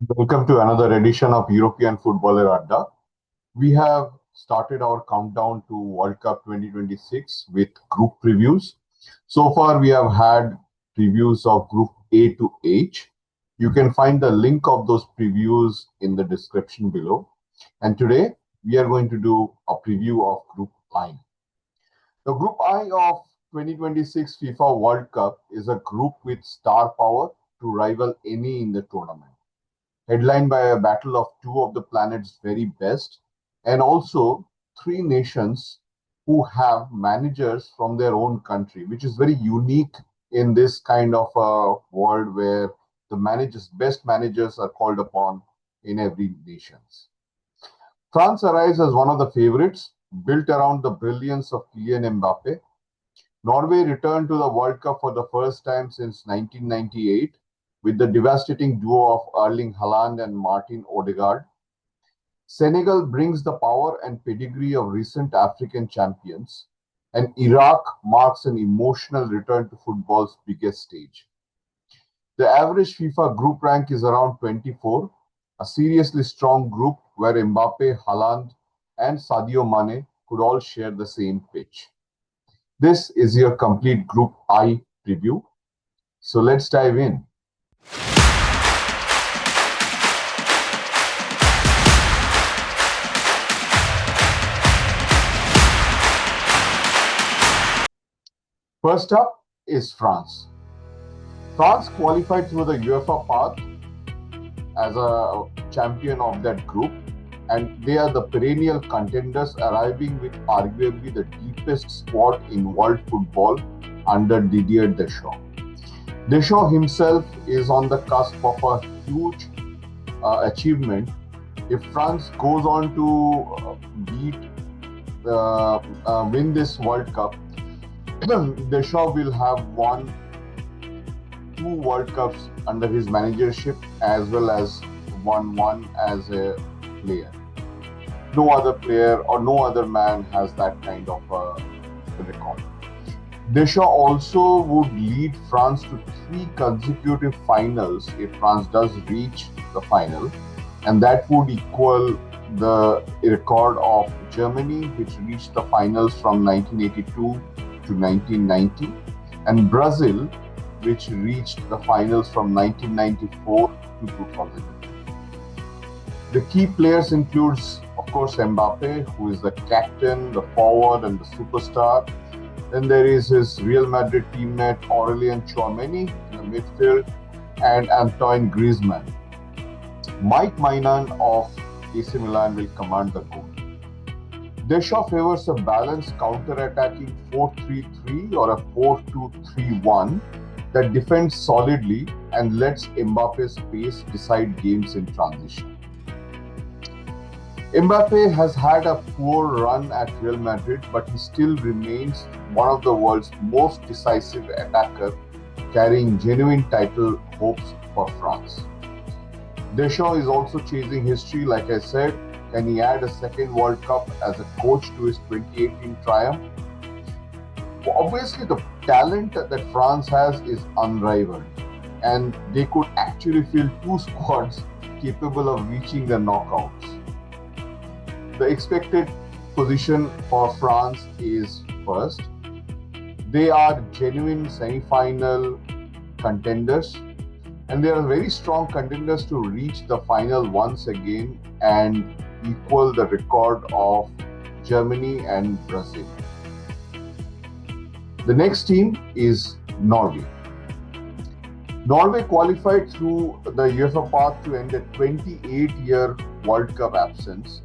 Welcome to another edition of European Footballer Adda. We have started our countdown to World Cup 2026 with group previews. So far, we have had previews of Group A to H. You can find the link of those previews in the description below. And today, we are going to do a preview of Group I. The Group I of 2026 FIFA World Cup is a group with star power to rival any in the tournament, headlined by a battle of two of the planet's very best, and also three nations who have managers from their own country, which is very unique in this kind of a world where best managers are called upon in every nation. France arrives as one of the favorites, built around the brilliance of Kylian Mbappe. Norway returned to the World Cup for the first time since 1998 with the devastating duo of Erling Haaland and Martin Odegaard. Senegal brings the power and pedigree of recent African champions, and Iraq marks an emotional return to football's biggest stage. The average FIFA group rank is around 24, a seriously strong group where Mbappe, Haaland, and Sadio Mane could all share the same pitch. This is your complete Group I preview. So let's dive in. First up is France. France qualified through the UEFA path as a champion of that group, and they are the perennial contenders, arriving with arguably the deepest squad in world football under Didier Deschamps. Deschamps himself is on the cusp of a huge achievement. If France goes on to win this World Cup, Deschamps will have won two World Cups under his managership, as well as won one as a player. No other player or no other man has that kind of a record. Deschamps also would lead France to three consecutive finals if France does reach the final, and that would equal the record of Germany, which reached the finals from 1982 to 1990, and Brazil, which reached the finals from 1994 to 2002. The key players includes, of course, Mbappe, who is the captain, the forward, and the superstar. Then there is his Real Madrid teammate Aurelien Tchouameni in the midfield, and Antoine Griezmann. Mike Maignan of AC Milan will command the goal. Deschamps favors a balanced counter-attacking 4-3-3 or a 4-2-3-1 that defends solidly and lets Mbappe's pace decide games in transition. Mbappe has had a poor run at Real Madrid, but he still remains one of the world's most decisive attackers, carrying genuine title hopes for France. Deschamps is also chasing history, like I said. Can he add a second World Cup as a coach to his 2018 triumph? Obviously, the talent that France has is unrivaled, and they could actually field two squads capable of reaching the knockouts. The expected position for France is first. They are genuine semi-final contenders, and they are very strong contenders to reach the final once again and equal the record of Germany and Brazil. The next team is Norway. Norway qualified through the UEFA path to end a 28-year World Cup absence,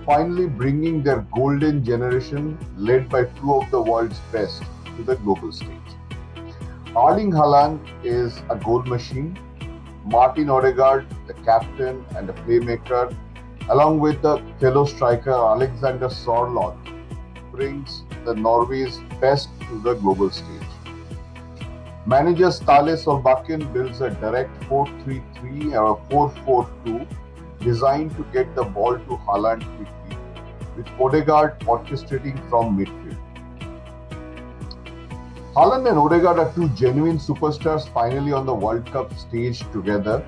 finally bringing their golden generation led by two of the world's best to the global stage. Erling Haaland is a goal machine. Martin Odegaard, the captain and a playmaker, along with the fellow striker Alexander Sørloth, brings the Norway's best to the global stage. Manager Ståle Solbakken builds a direct 4-3-3 or a 4-4-2 designed to get the ball to Haaland quickly, with Odegaard orchestrating from midfield. Haaland and Odegaard are two genuine superstars finally on the World Cup stage together.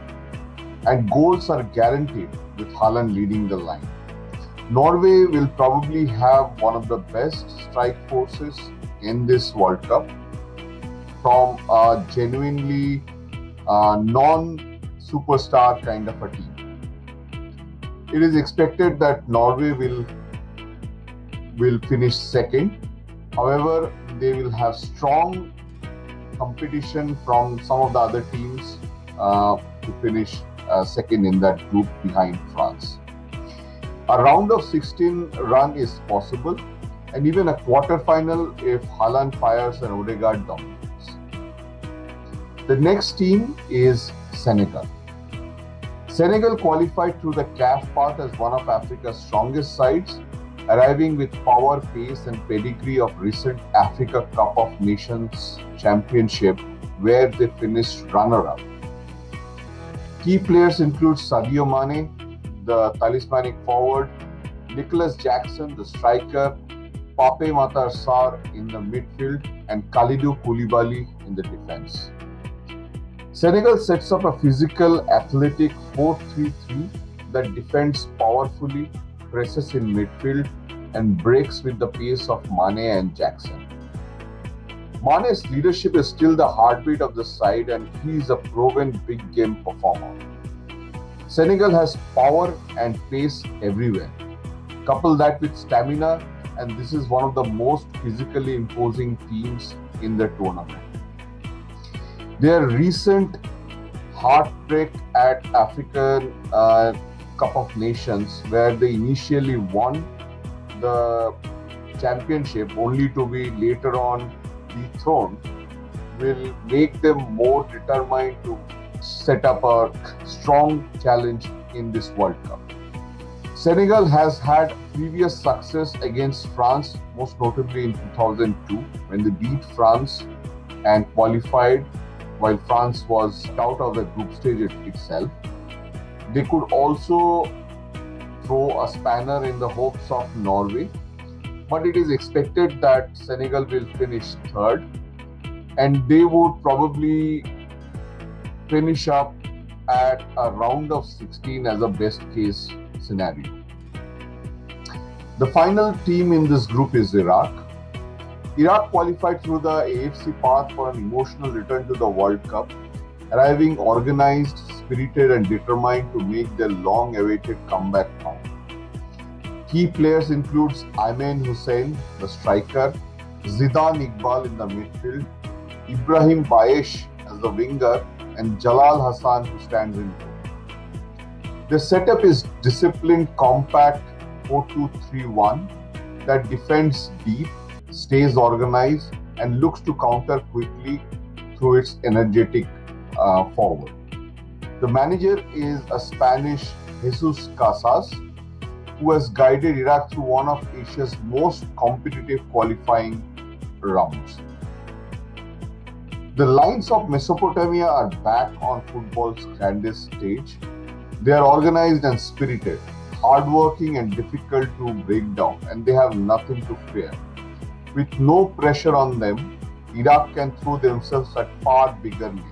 and goals are guaranteed with Haaland leading the line. Norway will probably have one of the best strike forces in this World Cup from a genuinely non-superstar kind of a team. It is expected that Norway will finish second. However, they will have strong competition from some of the other teams to finish second in that group behind France. A round of 16 run is possible, and even a quarter-final if Haaland fires and Odegaard dominates. The next team is Senegal. Senegal qualified through the CAF path as one of Africa's strongest sides, arriving with power, pace and pedigree of recent Africa Cup of Nations Championship, where they finished runner-up. Key players include Sadio Mane, the talismanic forward, Nicholas Jackson, the striker, Pape Matar Sarr in the midfield, and Kalidou Koulibaly in the defense. Senegal sets up a physical, athletic 4-3-3 that defends powerfully, presses in midfield, and breaks with the pace of Mane and Jackson. Mane's leadership is still the heartbeat of the side, and he is a proven big game performer. Senegal has power and pace everywhere. Couple that with stamina, and this is one of the most physically imposing teams in the tournament. Their recent heartbreak at African Cup of Nations, where they initially won the championship only to be later on dethroned, will make them more determined to set up a strong challenge in this World Cup. Senegal has had previous success against France, most notably in 2002 when they beat France and qualified while France was out of the group stage itself. They could also throw a spanner in the hopes of Norway, but it is expected that Senegal will finish third, and they would probably finish up at a round of 16 as a best case scenario. The final team in this group is Iraq. Iraq qualified through the AFC path for an emotional return to the World Cup, arriving organized, spirited and determined to make their long-awaited comeback count. Key players include Ayman Hussein, the striker, Zidane Iqbal in the midfield, Ibrahim Bayesh as the winger, and Jalal Hassan who stands in goal. The setup is disciplined, compact 4-2-3-1 that defends deep, stays organized, and looks to counter quickly through its energetic forward. The manager is a Spanish Jesus Casas, who has guided Iraq through one of Asia's most competitive qualifying rounds. The Lions of Mesopotamia are back on football's grandest stage. They are organized and spirited, hardworking and difficult to break down, and they have nothing to fear. With no pressure on them, Iraq can throw themselves at far bigger leagues.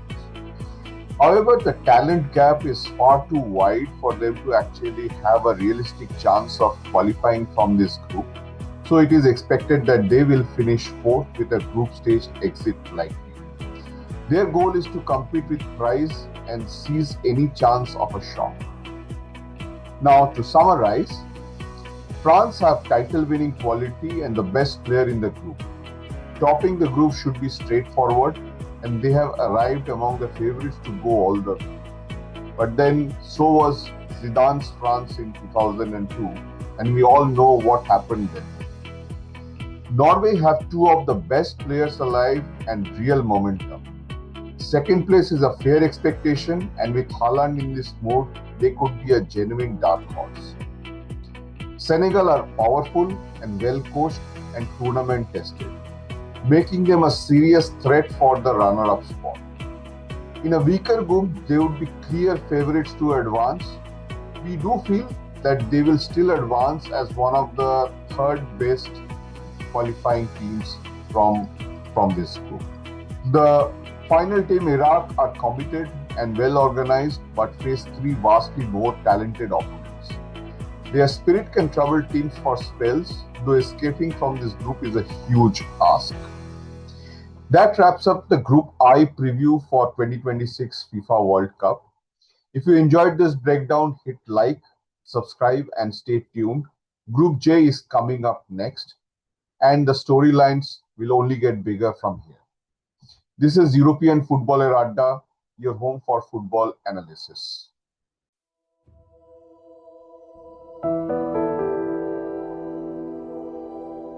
However, the talent gap is far too wide for them to actually have a realistic chance of qualifying from this group. So it is expected that they will finish fourth with a group stage exit likely. Their goal is to compete with prize and seize any chance of a shock. Now, to summarize, France have title-winning quality and the best player in the group. Topping the group should be straightforward, and they have arrived among the favorites to go all the way. But then, so was Zidane's France in 2002, and we all know what happened then. Norway have two of the best players alive and real momentum. Second place is a fair expectation, and with Haaland in this mode, they could be a genuine dark horse. Senegal are powerful and well coached and tournament tested, making them a serious threat for the runner-up spot. In a weaker group, they would be clear favorites to advance. We do feel that they will still advance as one of the third best qualifying teams from this group. The final team, Iraq, are committed, and well organized, but face three vastly more talented opponents. Their spirit can trouble teams for spells, though escaping from this group is a huge ask. That wraps up the Group I preview for 2026 FIFA World Cup. If you enjoyed this breakdown, hit like, subscribe, and stay tuned. Group J is coming up next, and the storylines will only get bigger from here. This is European Footballer Adda, your home for football analysis.